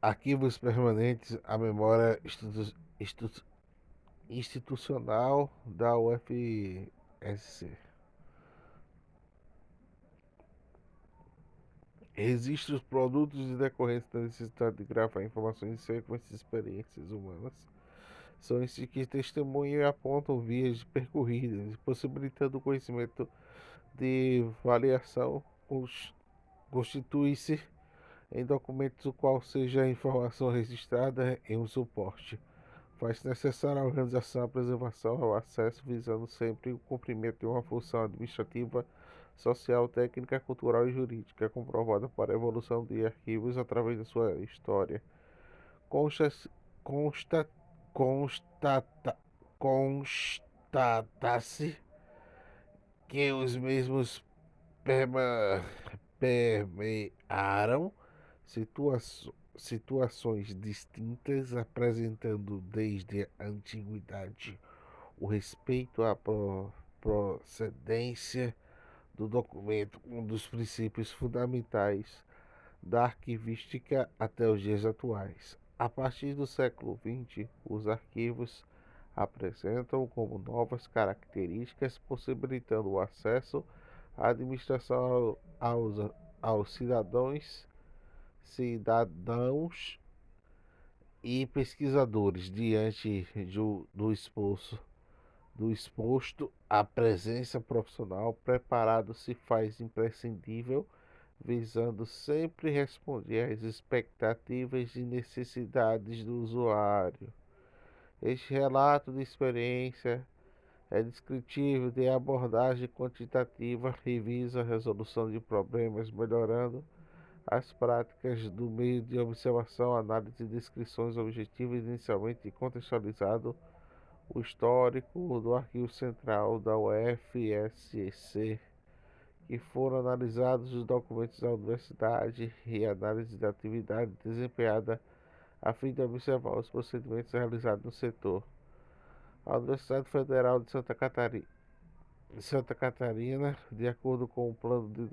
Arquivos permanentes, a memória institucional da UFSC. Registros, produtos e decorrentes da necessidade de gravar informações e sequências de experiências humanas. São esses que testemunham e apontam vias percorridas, possibilitando o conhecimento de variação. Constitui-se em documentos o qual seja a informação registrada em um suporte. Faz-se necessária a organização, a preservação, o acesso, visando sempre o cumprimento de uma função administrativa, social, técnica, cultural e jurídica, comprovada para a evolução de arquivos através da sua história. Consta, consta, constata, constata-se que os mesmos permearam situações distintas, apresentando desde a antiguidade o respeito à procedência do documento, um dos princípios fundamentais da arquivística até os dias atuais. A partir do século XX, os arquivos apresentam como novas características, possibilitando o acesso à administração aos cidadãos e pesquisadores. Diante do exposto, a presença profissional preparado se faz imprescindível, visando sempre responder às expectativas e necessidades do usuário. Este relato de experiência é descritivo de abordagem quantitativa e visa a resolução de problemas, melhorando as práticas do meio de observação, análise e descrições objetivas, inicialmente contextualizado o histórico do Arquivo Central da UFSC, que foram analisados os documentos da universidade e análise da atividade desempenhada a fim de observar os procedimentos realizados no setor. A Universidade Federal de Santa Catarina, de acordo com o Plano de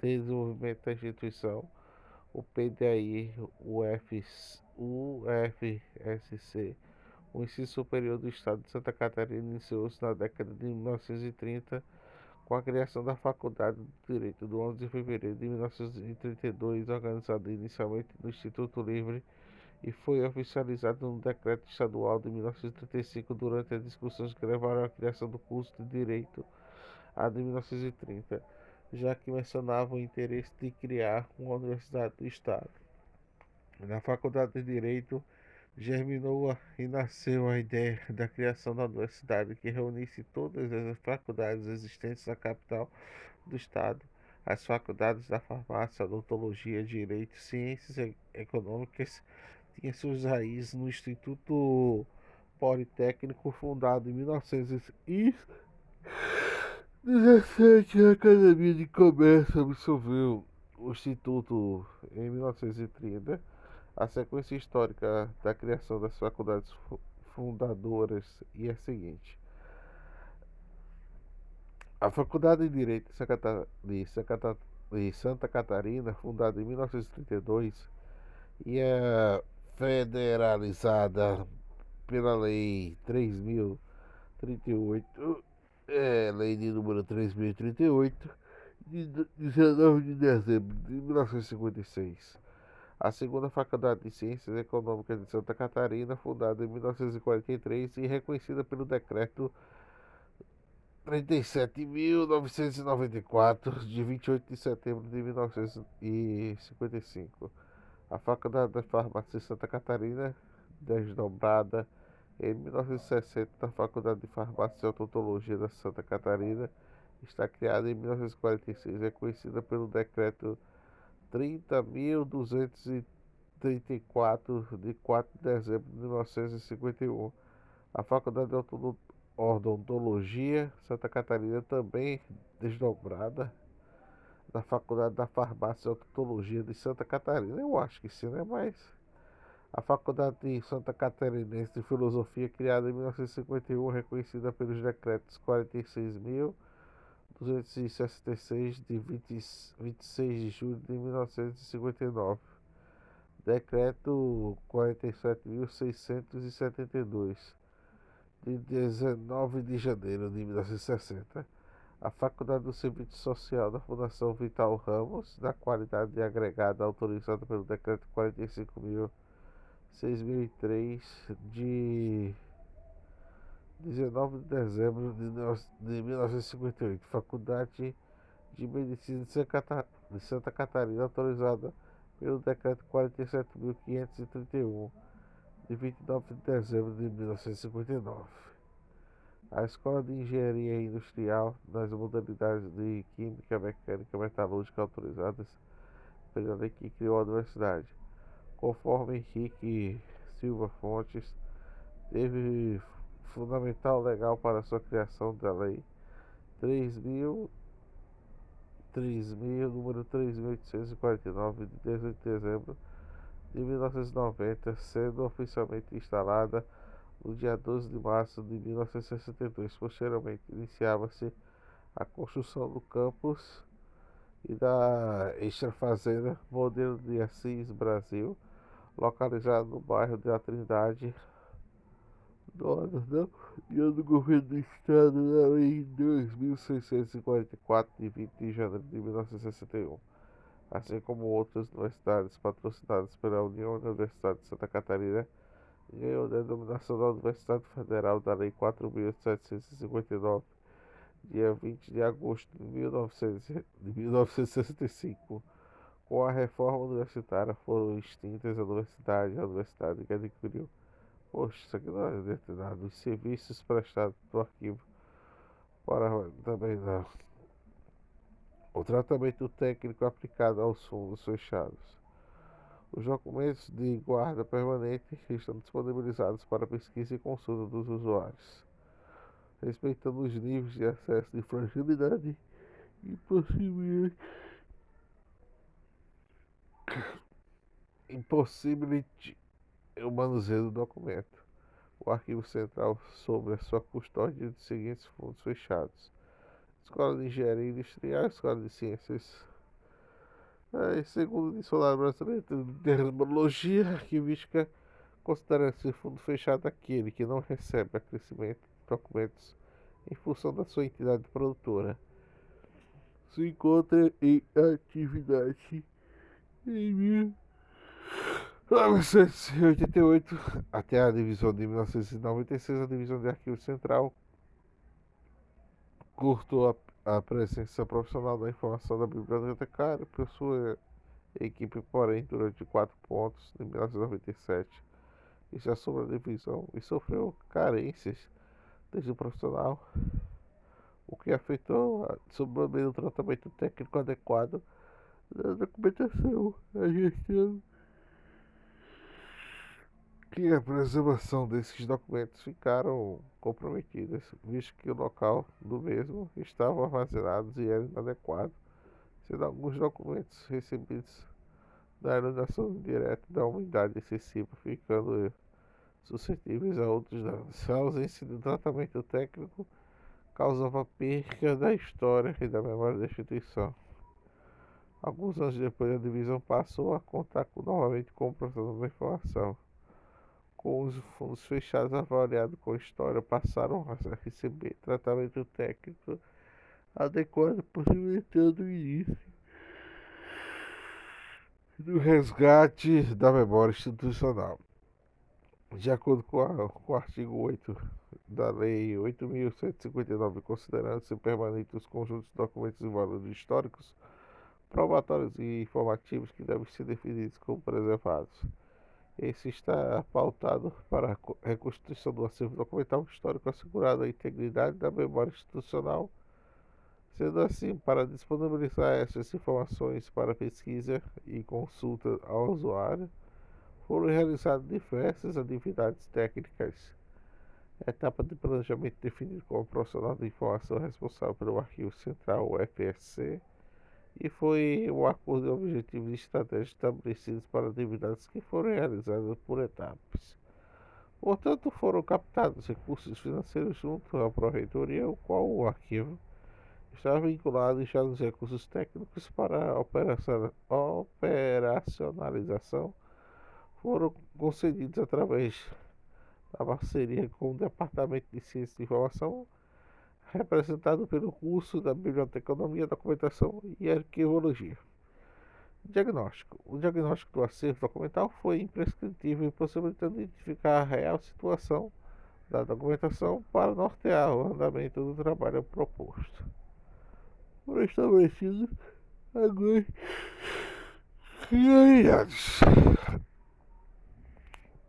Desenvolvimento da Instituição, o PDI-UFSC, o ensino superior do Estado de Santa Catarina iniciou-se na década de 1930 com a criação da Faculdade de Direito do 11 de fevereiro de 1932, organizada inicialmente no Instituto Livre e foi oficializado no Decreto Estadual de 1935 durante as discussões que levaram à criação do curso de Direito de 1930, já que mencionava o interesse de criar uma universidade do Estado. Na Faculdade de Direito germinou e nasceu a ideia da criação da universidade que reunisse todas as faculdades existentes na capital do Estado, as faculdades da farmácia, odontologia, direito, ciências econômicas, tinha suas raízes no Instituto Politécnico, fundado em 1917. A Academia de Comércio absolveu o Instituto em 1930. A sequência histórica da criação das faculdades fundadoras é a seguinte: a Faculdade de Direito de Santa Catarina, fundada em 1932, e é federalizada pela Lei 3038, Lei de número 3038, de 19 de dezembro de 1956. A segunda Faculdade de Ciências Econômicas de Santa Catarina, fundada em 1943 e reconhecida pelo Decreto 37.994, de 28 de setembro de 1955. A Faculdade de Farmácia de Santa Catarina, desdobrada em 1960 da Faculdade de Farmácia e Odontologia da Santa Catarina, está criada em 1946, reconhecida pelo Decreto 30.234, de 4 de dezembro de 1951. A Faculdade de Odontologia Santa Catarina, também desdobrada da Faculdade da Farmácia e Odontologia de Santa Catarina. Eu acho que sim, né? Mas a Faculdade de Santa Catarinense de Filosofia, criada em 1951, reconhecida pelos decretos 46.266, de 26 de julho de 1959. Decreto 47.672, de 19 de janeiro de 1960. A Faculdade do Serviço Social da Fundação Vital Ramos, na qualidade de agregada autorizada pelo Decreto 45.006.003, de 19 de dezembro de 1958. Faculdade de Medicina de Santa Catarina, autorizada pelo Decreto 47.531, de 29 de dezembro de 1959. A Escola de Engenharia Industrial, nas modalidades de Química, Mecânica e Metalúrgica autorizadas pela lei que criou a universidade. Conforme Henrique Silva Fontes, teve fundamental legal para sua criação da Lei 3.000, número 3.849, de 18 de dezembro de 1990, sendo oficialmente instalada no dia 12 de março de 1962. Posteriormente, iniciava-se a construção do campus e da extrafazenda Modelo de Assis, Brasil, localizado no bairro da Trindade, do governo do estado, na lei 2.644, de 20 de janeiro de 1961, assim como outras universidades patrocinadas pela União da Universidade de Santa Catarina, ganhou a denominação da Universidade Federal da Lei 4.759, dia 20 de agosto de 1965. Com a reforma universitária foram extintas a universidade que adquiriu. Poxa, isso aqui não é determinado. Os serviços prestados do arquivo para também não. O tratamento técnico aplicado aos fundos fechados. Os documentos de guarda permanente estão disponibilizados para pesquisa e consulta dos usuários, respeitando os níveis de acesso de fragilidade e impossibilite o manuseio do documento. O arquivo central sobre a sua custódia dos seguintes fundos fechados: Escola de Engenharia Industrial, Escola de Ciências. Segundo o Dicionário Brasileiro de Terminologia Arquivística, considera-se fundo fechado aquele que não recebe acrescimento de documentos em função da sua entidade produtora. Se encontra em atividade em 1988 até a divisão de 1996. A divisão de arquivo central cortou a presença profissional da informação da bibliotecária por sua equipe, porém, durante 4 pontos em 1997, e já sobre a divisão e sofreu carências desde o profissional, o que afetou sobre o tratamento técnico adequado da documentação, a gestão e a preservação desses documentos ficaram comprometidas, visto que o local do mesmo estava armazenados e era inadequado, sendo alguns documentos recebidos da iluminação direta da umidade excessiva, ficando suscetíveis a outros danos. A ausência de tratamento técnico causava perca da história e da memória da instituição. Alguns anos depois, a divisão passou a contar novamente com o processamento da informação. Com os fundos fechados, avaliados com história, passaram a receber tratamento técnico adequado, possibilitando o início do resgate da memória institucional. De acordo com o artigo 8 da Lei 8.159, considerando-se permanentes os conjuntos de documentos e valores históricos, probatórios e informativos que devem ser definidos como preservados. Esse está pautado para a reconstituição do acervo documental histórico, assegurando a integridade da memória institucional. Sendo assim, para disponibilizar essas informações para pesquisa e consulta ao usuário, foram realizadas diversas atividades técnicas. A etapa de planejamento definido como profissional de informação responsável pelo Arquivo Central, o FSC, e foi um acordo de objetivos e estratégias estabelecidos para atividades que foram realizadas por etapas. Portanto, foram captados recursos financeiros junto à Pró-Reitoria, o qual o arquivo está vinculado já nos recursos técnicos para a operacionalização foram concedidos através da parceria com o Departamento de Ciência de Informação, representado pelo curso da Biblioteconomia, Documentação e Arquivologia. Diagnóstico. O diagnóstico do acervo documental foi imprescritível, possibilitando identificar a real situação da documentação para nortear o andamento do trabalho proposto. Foram estabelecidos algumas prioridades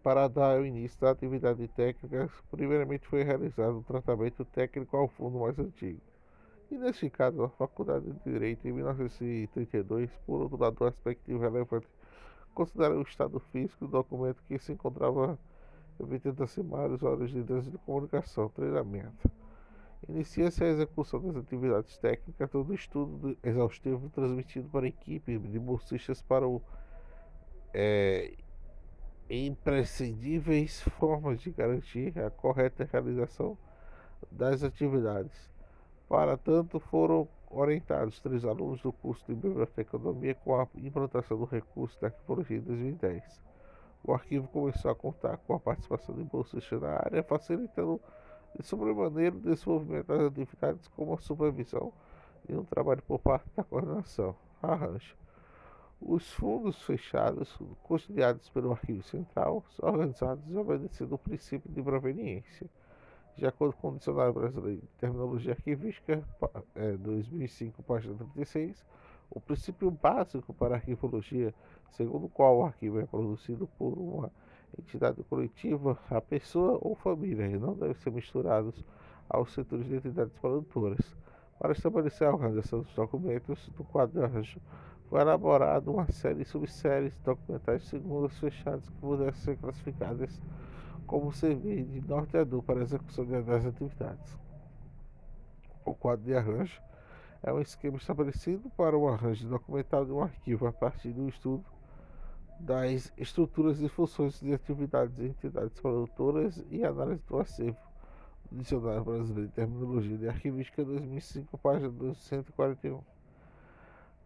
para dar o início da atividade técnica. Primeiramente foi realizado um tratamento técnico ao fundo mais antigo, e neste caso a Faculdade de Direito, em 1932. Por outro lado, o aspecto relevante considera o estado físico do documento, que se encontrava evitando-se maiores horas de comunicação, treinamento. Inicia-se a execução das atividades técnicas, todo o estudo exaustivo transmitido para a equipe de bolsistas para o imprescindíveis formas de garantir a correta realização das atividades. Para tanto, foram orientados 3 alunos do curso de Biblioteconomia com a implantação do recurso da arquivologia em 2010. O arquivo começou a contar com a participação de bolsistas na área, facilitando de sobremaneira o desenvolvimento das atividades, como a supervisão e um trabalho por parte da coordenação. Arranjo. Os fundos fechados, custodiados pelo Arquivo Central, são organizados obedecendo o princípio de proveniência. De acordo com o Dicionário Brasileiro de Terminologia Arquivística, 2005, página 36, o princípio básico para a arquivologia, segundo o qual o arquivo é produzido por uma entidade coletiva, a pessoa ou família, e não devem ser misturados aos setores de entidades produtoras. Para estabelecer a organização dos documentos do quadro de arranjo, foi elaborada uma série de subséries documentais segundas fechadas que pudessem ser classificadas como servir de norteador para a execução das atividades. O quadro de arranjo é um esquema estabelecido para o arranjo documental de um arquivo a partir do estudo das estruturas e funções de atividades e entidades produtoras e análise do acervo. Dicionário Brasileiro de Terminologia de Arquivística, 2005, página 241.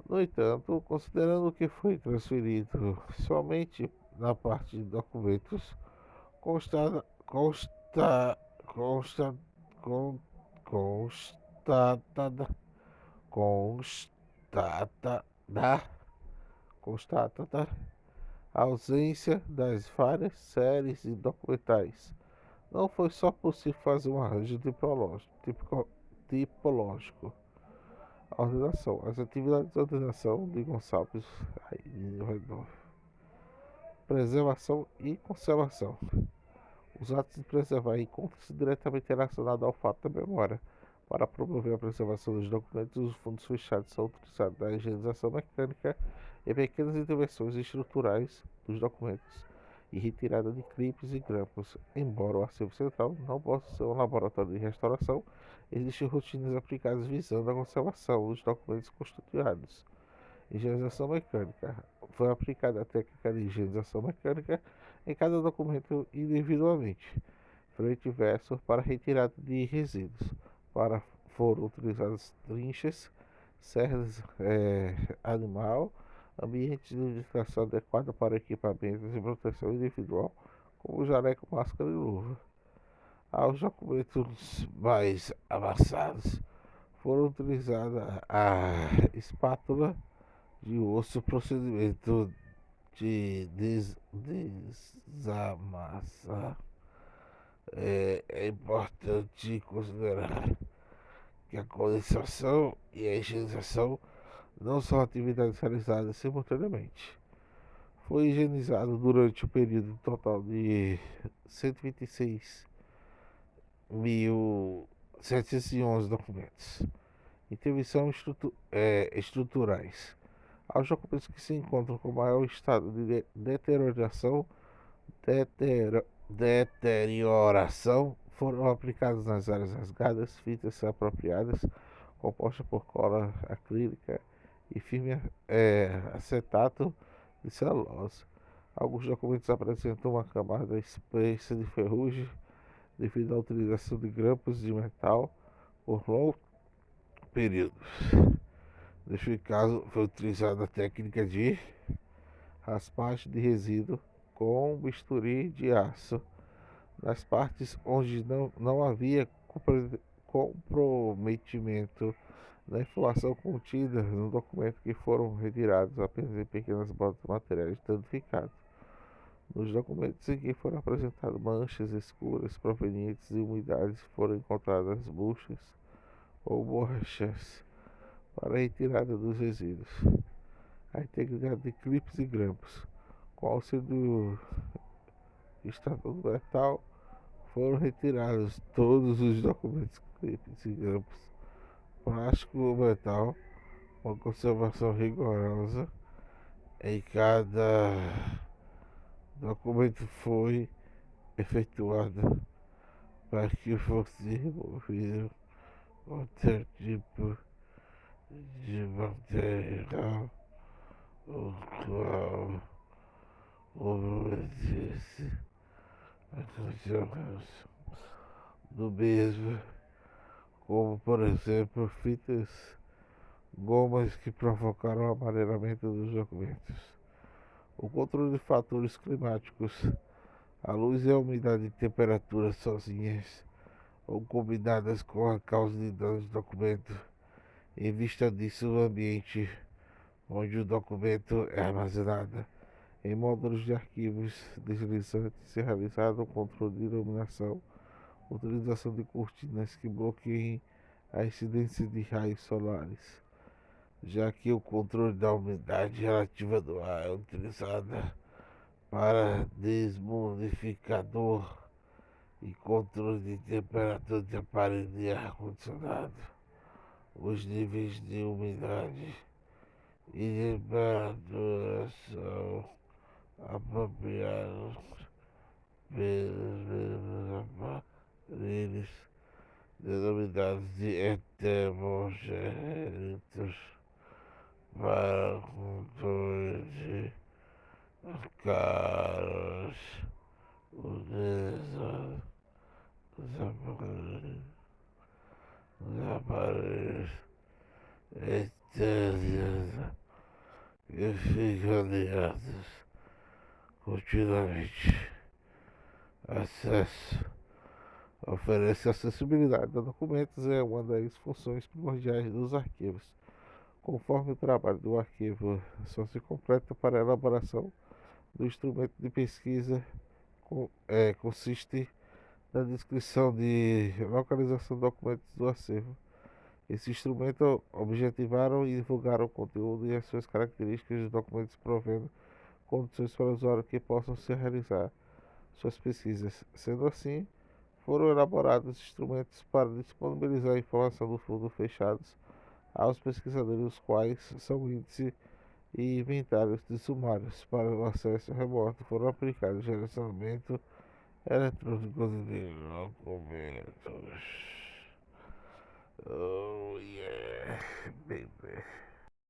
No entanto, considerando que foi transferido somente na parte de documentos, consta, consta, consta, con, constatada, constatada a ausência das várias séries de documentais. Não foi só possível fazer um arranjo tipológico. A ordenação. As atividades de ordenação de Gonçalves. Preservação e conservação. Os atos de preservar encontram-se diretamente relacionados ao fato da memória. Para promover a preservação dos documentos, os fundos fechados são utilizados na higienização mecânica e pequenas intervenções estruturais dos documentos e retirada de clipes e grampos. Embora o Arquivo Central não possa ser um laboratório de restauração, existem rotinas aplicadas visando a conservação dos documentos custodiados. Higienização mecânica. Foi aplicada a técnica de higienização mecânica em cada documento individualmente, frente e verso, para retirada de resíduos. Foram utilizadas trinchas, serras animal, ambientes de ventilação adequado para equipamentos de proteção individual, como jaleco, máscara e luva. Aos documentos mais avançados, foram utilizadas a espátula de osso, procedimento de desamassa. É importante considerar que a condensação e a higienização não são atividades realizadas simultaneamente. Foi higienizado durante o período total de 126.711 documentos. Intervenção estruturais. Aos documentos que se encontram com maior estado de deterioração foram aplicados nas áreas rasgadas fitas apropriadas, composta por cola acrílica e filme acetato de celulose. Alguns documentos apresentam uma camada espessa de ferrugem devido à utilização de grampos de metal por longo período. Neste caso, foi utilizada a técnica de raspagem de resíduo com um bisturi de aço nas partes onde não havia comprometimento da informação contida no documento, que foram retirados apenas em pequenas botas materiais danificados. Nos documentos em que foram apresentadas manchas escuras provenientes de umidades, foram encontradas buchas ou borrachas para a retirada dos resíduos. A integridade de clipes e grampos. Com auxílio do extrator metal, foram retirados todos os documentos, clipes e grampos, plástico ou metal, uma conservação rigorosa em cada documento foi efetuada para que fosse removido qualquer tipo de material o qual comprometesse a conservação do mesmo, como por exemplo fitas, gomas que provocaram o amarelamento dos documentos. O controle de fatores climáticos, a luz e a umidade de temperatura sozinhas ou combinadas com a causa de danos do documento. Em vista disso, o ambiente onde o documento é armazenado em módulos de arquivos deslizantes é realizado o controle de iluminação, utilização de cortinas que bloqueiem a incidência de raios solares, já que o controle da umidade relativa do ar é utilizado para desmodificador e controle de temperatura de aparelho de ar-condicionado. Os níveis de umidade e temperatura são apropriados pelos mesmos aparelhos denominados de termogênitos para controle de caros utilizados os aparelhos externos que ficam ligados continuamente. Acesso. Oferece acessibilidade a documentos é uma das funções primordiais dos arquivos. Conforme o trabalho do arquivo só se completa para a elaboração do instrumento de pesquisa, consiste na descrição de localização de documentos do acervo. Esse instrumento objetivaram e divulgaram o conteúdo e as suas características dos documentos, provendo condições para o usuário que possam se realizar suas pesquisas. Sendo assim, foram elaborados instrumentos para disponibilizar a informação do fundo fechados aos pesquisadores, os quais são índice e inventários de sumários. Para o acesso remoto foram aplicados gerenciamento eletrônico de documentos. Oh yeah, baby.